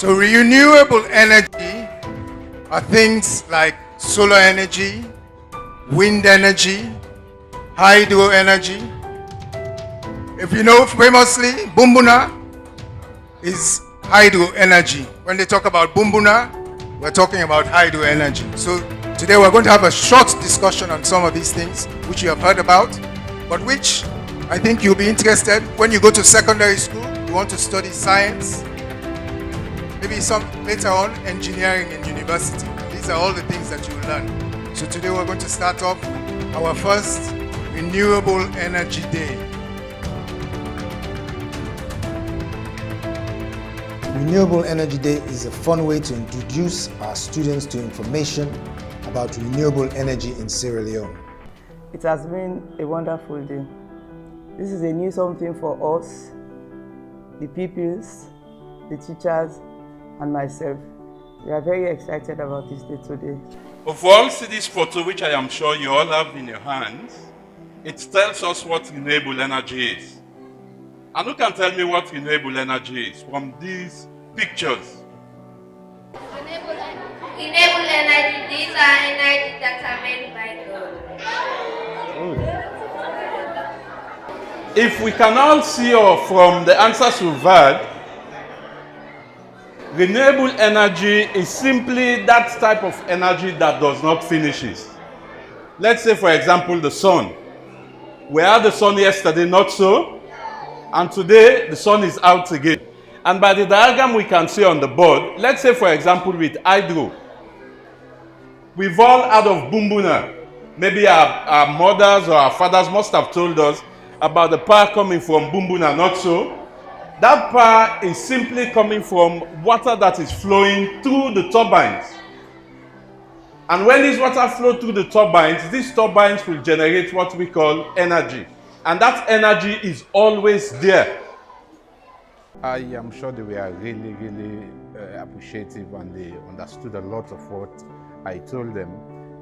So renewable energy are things like solar energy, wind energy, hydro energy. If you know, famously, Bumbuna is hydro energy. When they talk about Bumbuna, we're talking about hydro energy. So today we're going to have a short discussion on some of these things which you have heard about, but which I think you'll be interested when you go to secondary school. You want to study science, maybe some later on engineering in university. These are all the things that you learn. So today we're going to start off our first Renewable Energy Day. Renewable Energy Day is a fun way to introduce our students to information about renewable energy in Sierra Leone. It has been a wonderful day. This is a new something for us, the pupils, the teachers, and myself. We are very excited about this day today. If you all see this photo, which I am sure you all have in your hands, it tells us what renewable energy is. And who can tell me what renewable energy is from these pictures? Renewable energy, these are energy that are made by God. If we can all see from the answers we've had, renewable energy is simply that type of energy that does not finish. Let's say, for example, the sun. We had the sun yesterday, not so? And today, the sun is out again. And by the diagram we can see on the board, let's say, for example, with hydro. We've all heard of Bumbuna. Maybe our mothers or our fathers must have told us about the power coming from Bumbuna, not so? That power is simply coming from water that is flowing through the turbines. And when this water flows through the turbines, these turbines will generate what we call energy. And that energy is always there. I am sure they were really appreciative and they understood a lot of what I told them.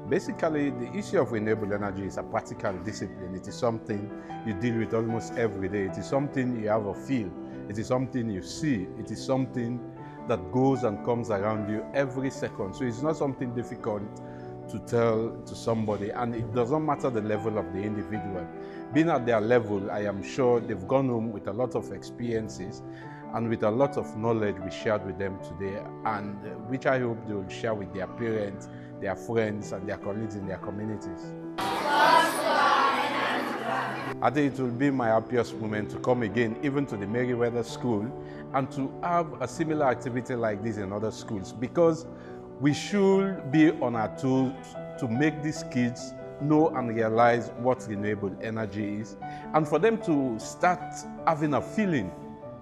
Basically, the issue of renewable energy is a practical discipline. It is something you deal with almost every day. It is something you have a feel. It is something you see. It is something that goes and comes around you every second. So it's not something difficult to tell to somebody, and it doesn't matter the level of the individual. Being at their level, I am sure they've gone home with a lot of experiences and with a lot of knowledge we shared with them today, and which I hope they will share with their parents, their friends, and their colleagues in their communities. I think it will be my happiest moment to come again, even to the Merriweather School, and to have a similar activity like this in other schools, because we should be on our toes to make these kids know and realize what renewable energy is, and for them to start having a feeling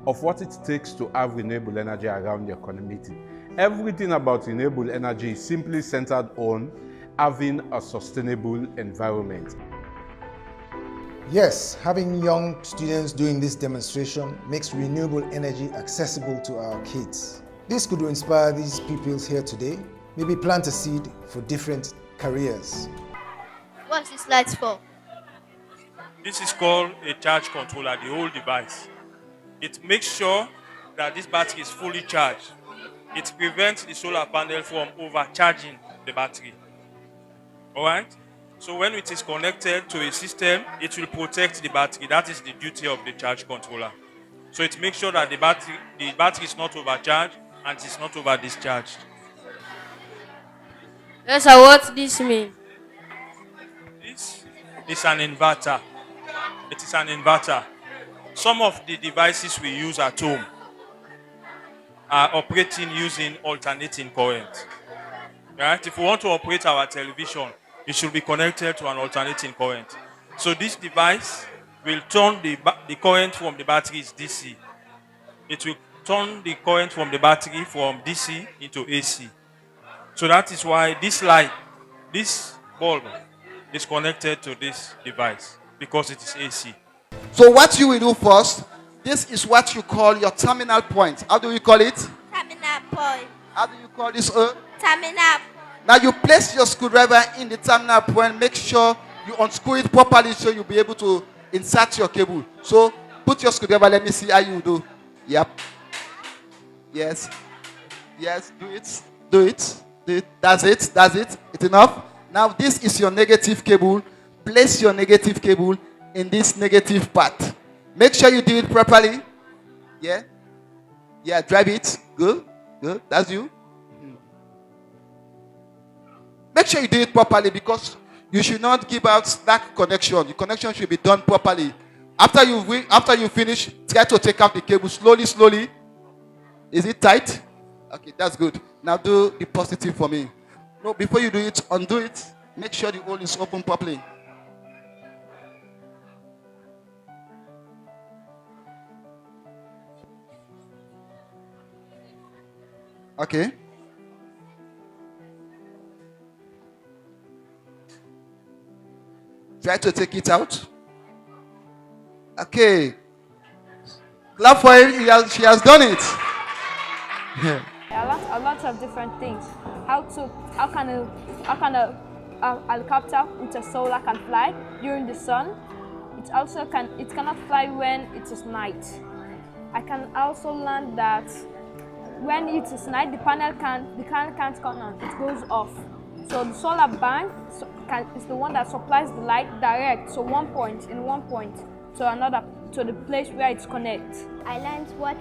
of what it takes to have renewable energy around your community. Everything about renewable energy is simply centered on having a sustainable environment. Yes, having young students doing this demonstration makes renewable energy accessible to our kids. This could inspire these pupils here today, maybe plant a seed for different careers. What's this light for? This is called a charge controller, the whole device. It makes sure that this battery is fully charged. It prevents the solar panel from overcharging the battery. Alright? So when it is connected to a system, it will protect the battery. That is the duty of the charge controller. So it makes sure that the battery is not overcharged and it is not over discharged. Yes, sir, what this mean? This is an inverter. It is an inverter. Some of the devices we use at home are operating using alternating current. Right? If we want to operate our television, it should be connected to an alternating current. So this device will turn the current from the battery is DC. It will turn the current from the battery from DC into AC. So that is why this light, this bulb, is connected to this device because it is AC. So what you will do first, this is what you call your terminal point. How do you call it? Terminal point. How do you call this? Terminal. Now you place your screwdriver in the terminal point. Make sure you unscrew it properly so you'll be able to insert your cable. So put your screwdriver. Let me see how you do. Yep. Yes. Yes, do it. Do it. Do it. That's it. That's it. It's enough. Now this is your negative cable. Place your negative cable in this negative part. Make sure you do it properly. Yeah. Yeah, drive it. Good. Good. That's you. Make sure you do it properly because you should not give out slack connection. The connection should be done properly. After you finish, try to take out the cable slowly, slowly. Is it tight? Okay, that's good. Now do the positive for me. No, before you do it, undo it. Make sure the hole is open properly. Okay. Try to take it out. Okay. Clap for him. She has done it. A lot of different things. How can a helicopter with a solar can fly during the sun? It cannot fly when it is night. I can also learn that when it is night, the panel can't come on. It goes off. So the solar bank is the one that supplies the light direct. So one point to another, to the place where it's connected. I learned what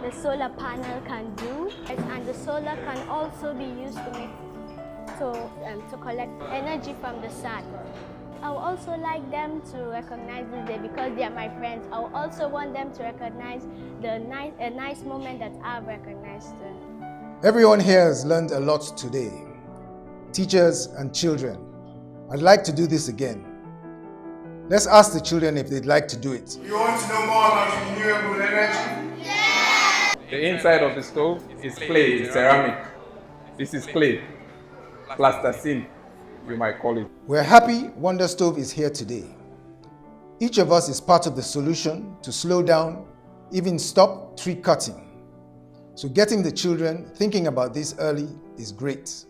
the solar panel can do, and the solar can also be used to collect energy from the sun. I would also like them to recognize this day because they are my friends. I would also want them to recognize a nice moment that I've recognized too. Everyone here has learned a lot today. Teachers and children. I'd like to do this again. Let's ask the children if they'd like to do it. You want to know more about renewable energy? The inside of the stove is clay, it's ceramic. This is clay, plasticine, you might call it. We're happy Wonder Stove is here today. Each of us is part of the solution to slow down, even stop tree cutting. So getting the children thinking about this early is great.